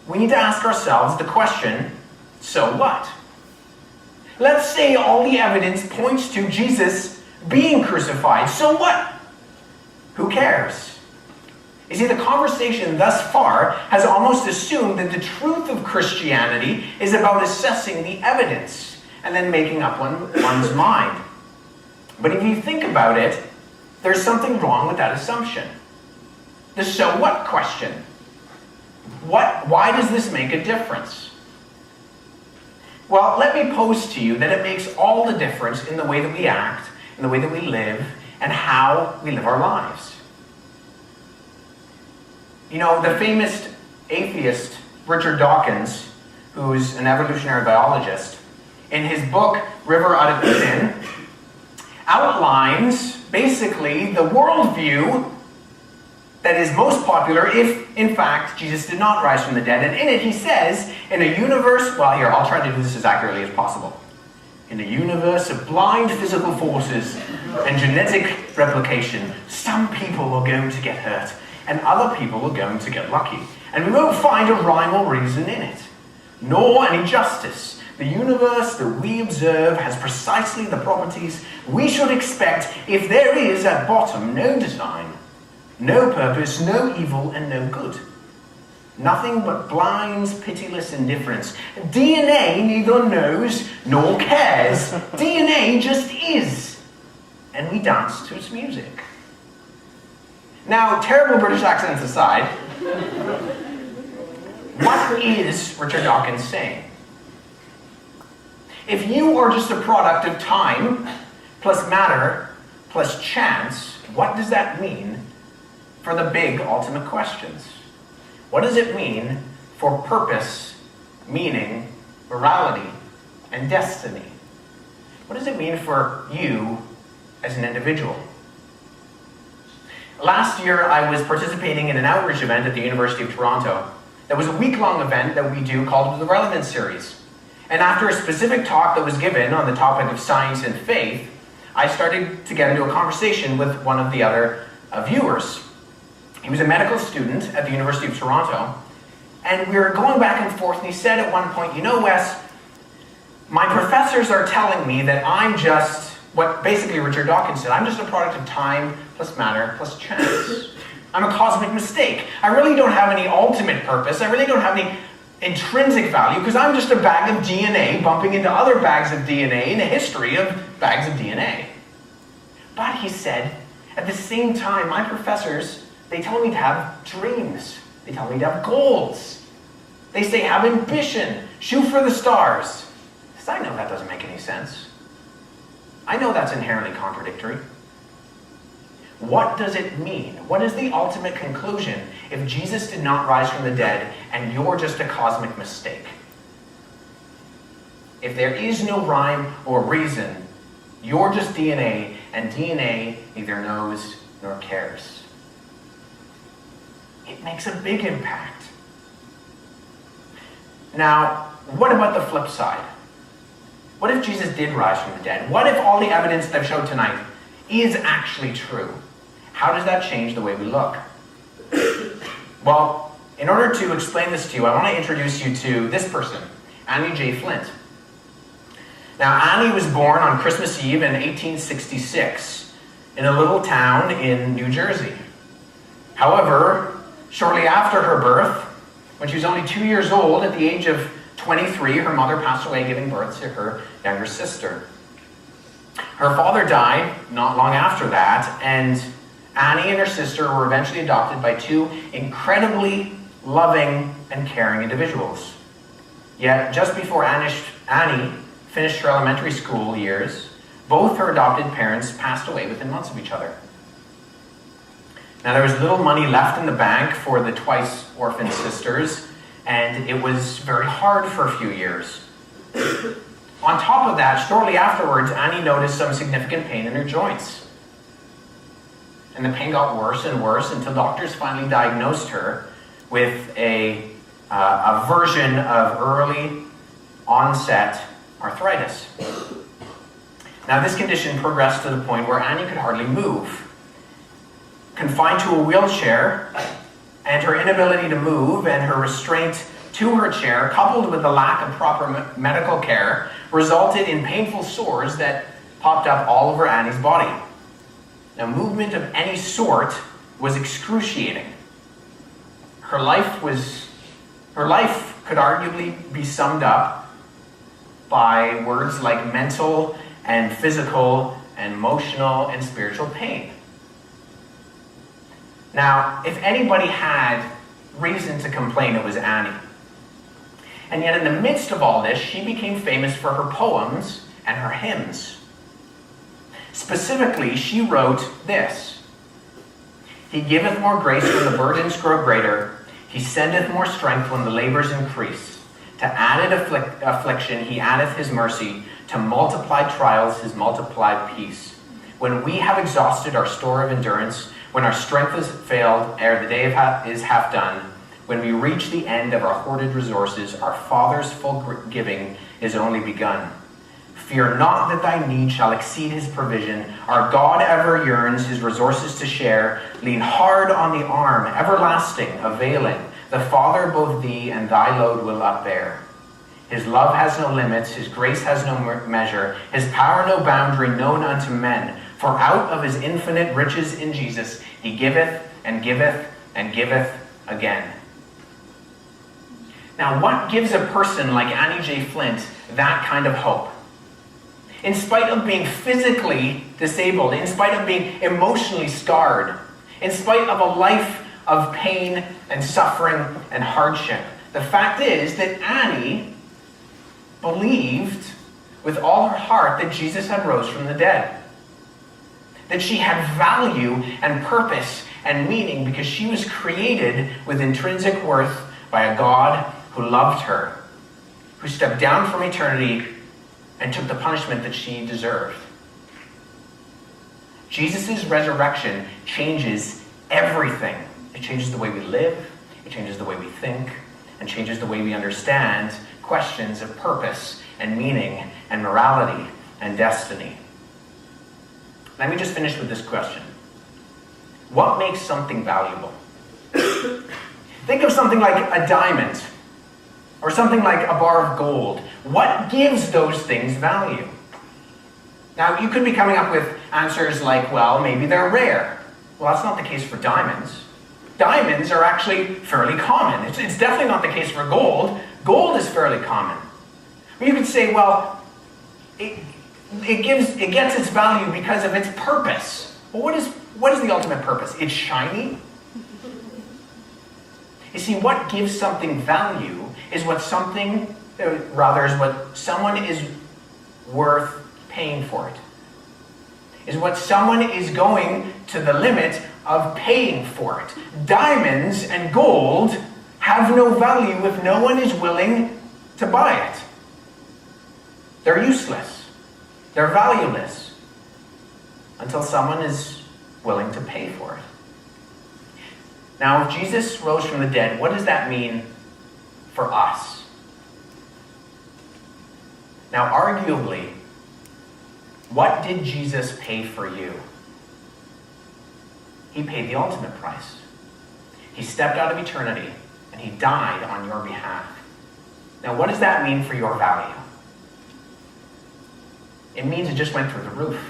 we need to ask ourselves the question, so what? Let's say all the evidence points to Jesus being crucified. So what? Who cares? You see, the conversation thus far has almost assumed that the truth of Christianity is about assessing the evidence and then making up one's mind. But if you think about it, there's something wrong with that assumption. The so what question. Why does this make a difference? Well, let me pose to you that it makes all the difference in the way that we act, in the way that we live, and how we live our lives. You know, the famous atheist Richard Dawkins, who's an evolutionary biologist, in his book, River Out of Eden, outlines basically the worldview that is most popular if, in fact, Jesus did not rise from the dead. And in it, he says, in a universe, well, here, I'll try to do this as accurately as possible. In a universe of blind physical forces and genetic replication, some people are going to get hurt, and other people are going to get lucky. And we won't find a rhyme or reason in it, nor any justice. The universe that we observe has precisely the properties we should expect if there is, at bottom, no design, no purpose, no evil, and no good. Nothing but blind, pitiless indifference. DNA neither knows nor cares. DNA just is. And we dance to its music. Now, terrible British accents aside, what is Richard Dawkins saying? If you are just a product of time, plus matter, plus chance, what does that mean for the big ultimate questions? What does it mean for purpose, meaning, morality, and destiny? What does it mean for you as an individual? Last year, I was participating in an outreach event at the University of Toronto. That was a week-long event that we do called the Relevance Series. And after a specific talk that was given on the topic of science and faith, I started to get into a conversation with one of the other viewers. He was a medical student at the University of Toronto, and we were going back and forth, and he said at one point, you know, Wes, my professors are telling me that I'm just, what basically Richard Dawkins said, I'm just a product of time plus matter plus chance. I'm a cosmic mistake. I really don't have any ultimate purpose. I really don't have any intrinsic value because I'm just a bag of DNA bumping into other bags of DNA in a history of bags of DNA. But he said, at the same time, my professors, they tell me to have dreams. They tell me to have goals. They say have ambition, shoot for the stars. Because I know that doesn't make any sense. I know that's inherently contradictory. What does it mean? What is the ultimate conclusion if Jesus did not rise from the dead and you're just a cosmic mistake? If there is no rhyme or reason, you're just DNA, and DNA neither knows nor cares. It makes a big impact. Now, what about the flip side? What if Jesus did rise from the dead? What if all the evidence that I've showed tonight is actually true? How does that change the way we look? Well, in order to explain this to you, I want to introduce you to this person, Annie J. Flint. Now, Annie was born on Christmas Eve in 1866 in a little town in New Jersey. However, shortly after her birth, when she was only 2 years old, at the age of 23, her mother passed away giving birth to her younger sister. Her father died not long after that, and Annie and her sister were eventually adopted by two incredibly loving and caring individuals. Yet, just before Annie finished her elementary school years, both her adopted parents passed away within months of each other. Now, there was little money left in the bank for the twice orphaned sisters, and it was very hard for a few years. On top of that, shortly afterwards, Annie noticed some significant pain in her joints. And the pain got worse and worse until doctors finally diagnosed her with a version of early onset arthritis. Now, this condition progressed to the point where Annie could hardly move. Confined to a wheelchair, and her inability to move and her restraint to her chair, coupled with the lack of proper medical care, resulted in painful sores that popped up all over Annie's body. Now, movement of any sort was excruciating. Her life could arguably be summed up by words like mental and physical and emotional and spiritual pain. Now, if anybody had reason to complain, it was Annie. And yet in the midst of all this, she became famous for her poems and her hymns. Specifically, she wrote this: "He giveth more grace when the burdens grow greater. He sendeth more strength when the labors increase. To added affliction he addeth his mercy. To multiplied trials his multiplied peace. When we have exhausted our store of endurance, when our strength has failed ere the day is half done, when we reach the end of our hoarded resources, our Father's full giving is only begun. Fear not that thy need shall exceed his provision. Our God ever yearns his resources to share. Lean hard on the arm, everlasting, availing. The Father both thee and thy load will upbear. His love has no limits, his grace has no measure, his power no boundary known unto men. For out of his infinite riches in Jesus, he giveth and giveth and giveth again." Now, what gives a person like Annie J. Flint that kind of hope? In spite of being physically disabled, in spite of being emotionally scarred, in spite of a life of pain and suffering and hardship, the fact is that Annie believed with all her heart that Jesus had rose from the dead. That she had value and purpose and meaning because she was created with intrinsic worth by a God who loved her, who stepped down from eternity and took the punishment that she deserved. Jesus' resurrection changes everything. It changes the way we live, it changes the way we think, and changes the way we understand questions of purpose and meaning and morality and destiny. Let me just finish with this question. What makes something valuable? Think of something like a diamond or something like a bar of gold. What gives those things value? Now, you could be coming up with answers like, well, maybe they're rare. Well, that's not the case for diamonds. Diamonds are actually fairly common. It's definitely not the case for gold. Gold is fairly common. You could say, well, it gets its value because of its purpose. Well, what is the ultimate purpose? It's shiny. You see, what gives something value is what someone is worth paying for it. Is what someone is going to the limit of paying for it. Diamonds and gold have no value if no one is willing to buy it. They're useless. They're valueless until someone is willing to pay for it. Now, if Jesus rose from the dead, what does that mean for us? Now, arguably, what did Jesus pay for you? He paid the ultimate price. He stepped out of eternity and he died on your behalf. Now, what does that mean for your value? It means it just went through the roof.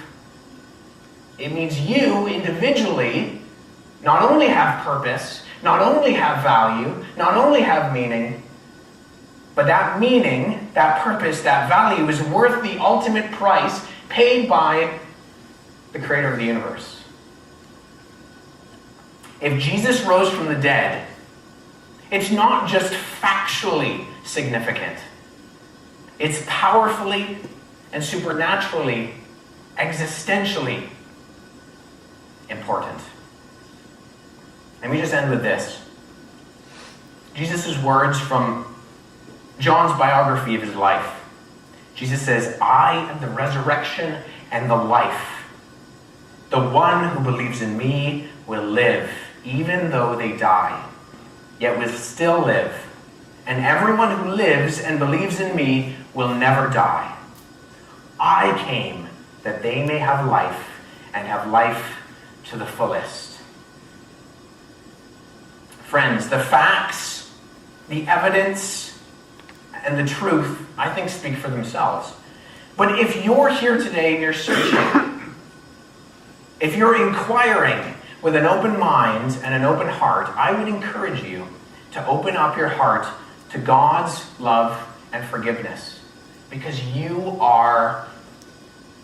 It means you individually not only have purpose, not only have value, not only have meaning, but that meaning, that purpose, that value is worth the ultimate price paid by the creator of the universe. If Jesus rose from the dead, it's not just factually significant. It's powerfully and supernaturally, existentially important. Let me just end with this. Jesus' words from John's biography of his life. Jesus says, "I am the resurrection and the life. The one who believes in me will live, even though they die, yet will still live. And everyone who lives and believes in me will never die. I came that they may have life and have life to the fullest." Friends, the facts The evidence and the truth, I think, speak for themselves. But if you're here today and you're searching, if you're inquiring with an open mind and an open heart, I would encourage you to open up your heart to God's love and forgiveness, because you are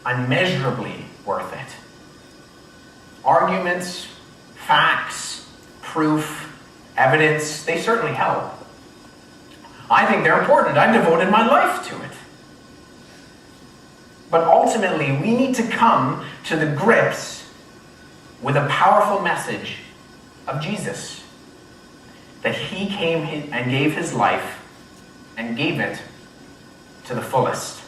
unmeasurably worth it. Arguments, facts, proof, evidence, they certainly help. I think they're important. I've devoted my life to it. But ultimately, we need to come to the grips with a powerful message of Jesus. That he came and gave his life and gave it to the fullest.